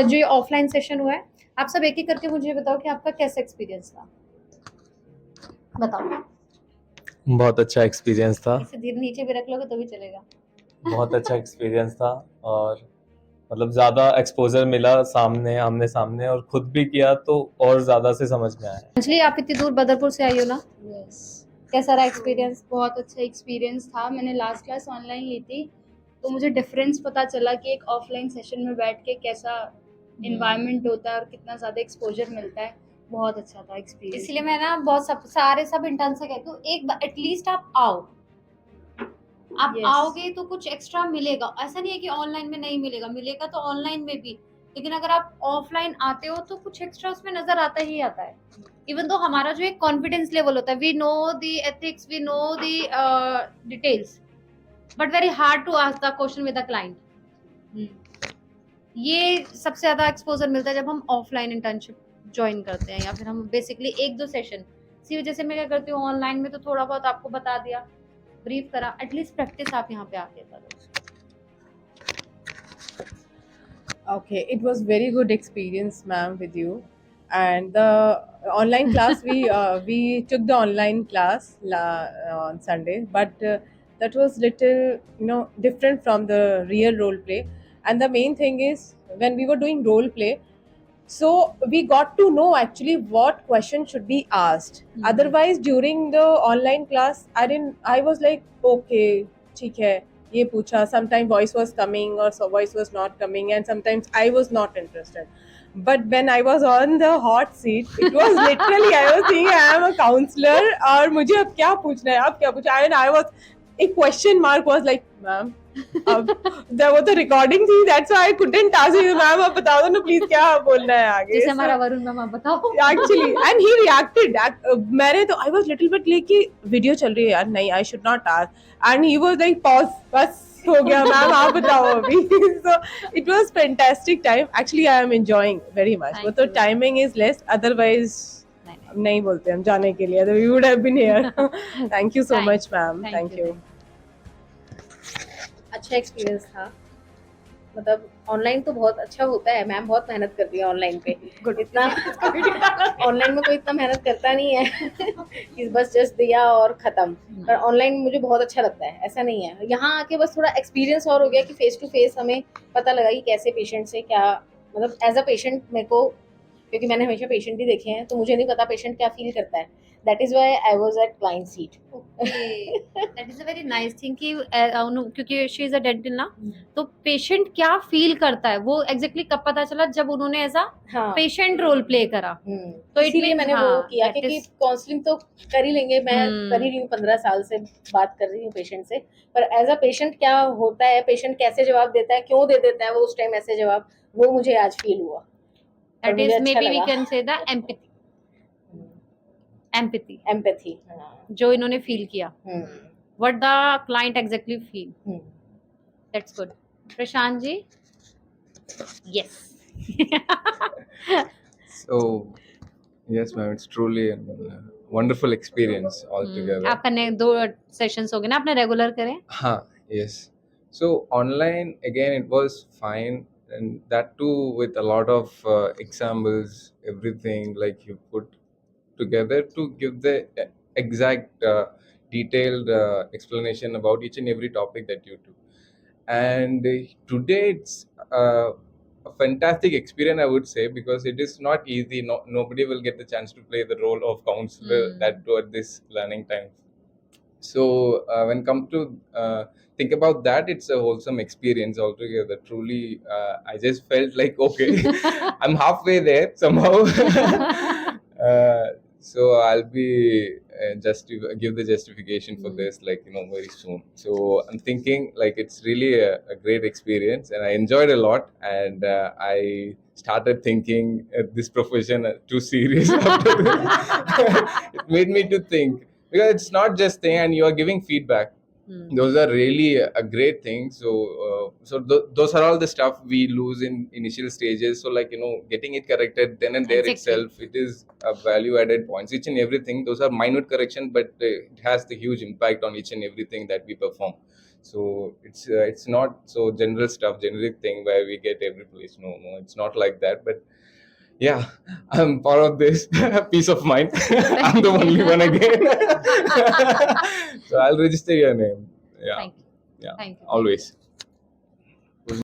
जो ये offline session हुआ है, आप सब एक एक करके मुझे बताओ कि आपका कैसा एक्सपीरियंस था। बताओ। बहुत अच्छा एक्सपीरियंस था। इसे धीरे नीचे भी रख लोगे तो भी चलेगा। बहुत अच्छा एक्सपीरियंस था और मतलब ज़्यादा एक्सपोजर मिला सामने आमने सामने, और खुद भी किया तो और ज़्यादा से समझ में आया। अंजलि, आप इतनी दूर बदरपुर से आई हो ना, यस। कैसा रहा एक्सपीरियंस? बहुत अच्छा एक्सपीरियंस था। मैंने लास्ट क्लास ऑनलाइन ली थी, तो मुझे डिफरेंस पता चला कि एक ऑफलाइन सेशन में बैठ के कैसा इन्वायरमेंट होता है और कितना ज़्यादा एक्सपोजर मिलता है। बहुत अच्छा था एक्सपीरियंस। इसलिए मैं ना बहुत सब इंटर्न से कहती हूँ, एक बार एटलीस्ट आप आओ। आप Yes. आओगे तो कुछ एक्स्ट्रा मिलेगा। ऐसा नहीं है कि ऑनलाइन में नहीं मिलेगा, मिलेगा तो ऑनलाइन में भी। लेकिन अगर आप ऑफलाइन आते हो तो कुछ एक्स्ट्रा उसमें नजर आता ही आता है। इवन तो हमारा जो एक कॉन्फिडेंस लेवल होता है, we know the ethics, we know the details, but very hard to ask the question with the client. ये सबसे ज्यादा एक्सपोजर मिलता है जब हम ऑफलाइन इंटर्नशिप ज्वाइन करते हैं, या फिर हम बेसिकली एक दो सेशन। इसी वजह से मैं क्या करती हूँ, ऑनलाइन में तो थोड़ा बहुत आपको बता दिया, ब्रीफ करा, एटलीस्ट प्रैक्टिस आप यहाँ पे आके करो। Okay, it was very good experience, ma'am, with you. And the online class, we took the online class on Sunday, but that was little different from the real role play. And the main thing is when we were doing role play, so we got to know actually what question should be asked. Otherwise, during the online class, I was like, okay, ठीक है, ये पूछा. Sometimes voice was coming or so voice was not coming, and sometimes I was not interested. But when I was on the hot seat, it was literally I was thinking I am a counselor और मुझे अब क्या पूछना है, अब क्या पूछा. And I was, a question mark was like, ma'am, अब there was a recording थी, that's why I couldn't ask you, ma'am अब बता दो ना प्लीज क्या बोलना है आगे. जैसे हमारा वरुण मैम, आप बताओ। Actually, and he reacted. मैंने तो I was little bit like कि वीडियो चल रही है यार, नहीं I should not ask. And he was like pause, बस हो गया मैम आप बताओ अभी. So it was fantastic time. Actually I am enjoying very much. वो तो timing is less. Otherwise नहीं बोलते हम जाने के लिए. We would have been here. Thank you so much, ma'am. Thank you. अच्छा एक्सपीरियंस था। मतलब ऑनलाइन तो बहुत अच्छा होता है, मैम बहुत मेहनत करती है ऑनलाइन पे। इतना ऑनलाइन में कोई इतना मेहनत करता नहीं है कि बस जस्ट दिया और खत्म। पर ऑनलाइन मुझे बहुत अच्छा लगता है, ऐसा नहीं है। यहाँ आके बस थोड़ा एक्सपीरियंस और हो गया कि फेस टू फेस हमें पता लगा कि कैसे पेशेंट से क्या, मतलब एज अ पेशेंट मेरे को, क्योंकि मैंने हमेशा पेशेंट ही देखे हैं, तो मुझे नहीं पता पेशेंट क्या फील करता है। That is why I was at client seat. That is a very nice thing कि क्योंकि शी इज अ डेंटल ना, तो पेशेंट क्या फील करता है वो एग्जैक्टली कब पता चला, जब उन्होंने as a patient role play करा। तो इसलिए मैंने वो किया, क्योंकि काउंसलिंग तो कर ही लेंगे, मैं कर ही रही हूँ 15 साल से, बात कर रही हूँ पेशेंट से, पर एज अ पेशेंट क्या होता है, पेशेंट कैसे जवाब देता है, क्यों दे देता है वो उस टाइम ऐसे जवाब, वो मुझे आज फील हुआ। That is maybe we can say the empathy. Empathy. जो इन्होंने फील किया, what the client exactly feel. That's good. Prashant ji, yes. So, yes, ma'am, it's truly a wonderful experience altogether. आपका 2 सेशंस हो गए ना, आपने रेगुलर करें? Huh, yes. So, online, again, it was fine, and that too with a lot of examples, everything like you put together to give the exact detailed explanation about each and every topic that you do. And today it's a fantastic experience, I would say, because it is not easy. Nobody will get the chance to play the role of counselor that too at this learning time. So when come to think about that, it's a wholesome experience altogether. Truly, I just felt like, okay, I'm halfway there somehow. So I'll be just to give the justification for this, like, very soon. So I'm thinking like it's really a great experience, and I enjoyed a lot. And I started thinking this profession too serious after this. It made me to think, because it's not just thing, and you are giving feedback. Those are really a great thing. So those are all the stuff we lose in initial stages. So like, getting it corrected then and there itself, it is a value added points. Each and everything, those are minute correction, but it has the huge impact on each and everything that we perform. So it's not so general stuff, generic thing where we get every place. No, it's not like that. But yeah, I'm part of this. Peace of mind. I'm the only one again. So I'll register your name. Yeah, Thank you. yeah, Thank you. always.